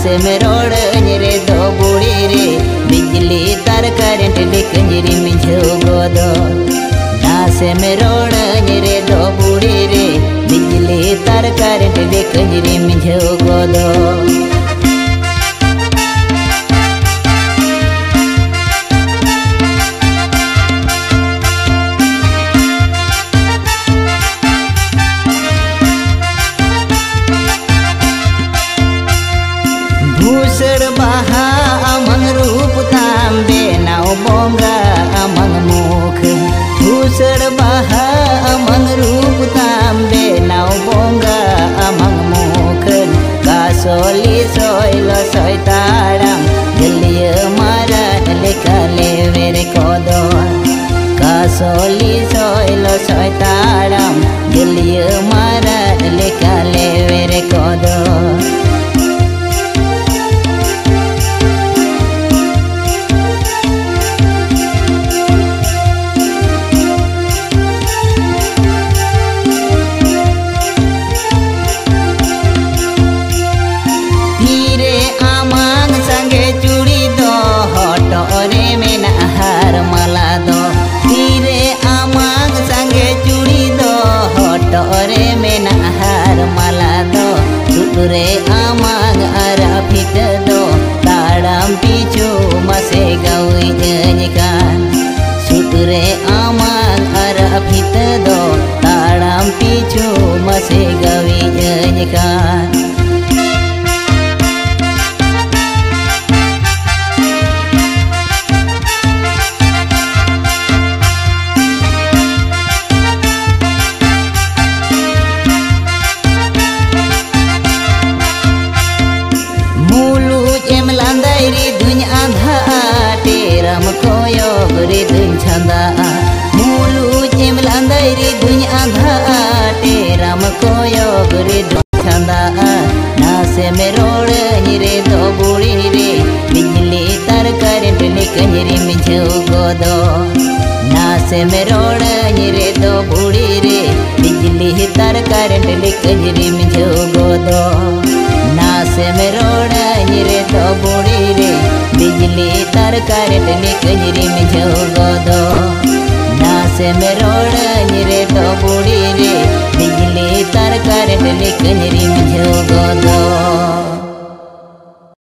नासे में रोड रे दो बुड़ी रे बिजली तार करंट लिखंजरी मिझो गोदो नासे में रोड रे दो बुड़ी रे बिजली तार करंट लिखंजरी मिझो गोदो भूसड़ बहा अमंग रूप तांबे नाव बोंगा अमंग मुख भूसड़ बहा अमंग रूप तांबे नाव बोंगा अमंग मुख कासोली सोइलो सोयताड़म दिल्ली मारा लेकाले वेरे कोदो कासोली सोइलो सोयताड़म दिल्ली मारा लेकाले वेरे कोदो रे आमांग अरा फिट दो ताड़म पीछू मसे गई जनिकान सुतरे आमांग अरा फिट दो ताड़म पीछू मसे गई जनिकान रे दुन छंदा मूलू चिमलांदाई रे दुन आधा तेराम कोयोग रे दुन छंदा नासे में रोड रे दो बुड़ी रे बिजली तार करंट लिखंजरी मिझो गोदो नासे में रोड रे दो बुड़ी रे बिजली तार करंट लिखंजरी मिझो गोदो नासे में रोड रे दो बुड़ी रे बिजली तार करंट लिखंजरी मिझो गोदो नासे में रोड रे दो बुड़ी रे बिजली तार करंट लिखंजरी मिझो गोदो।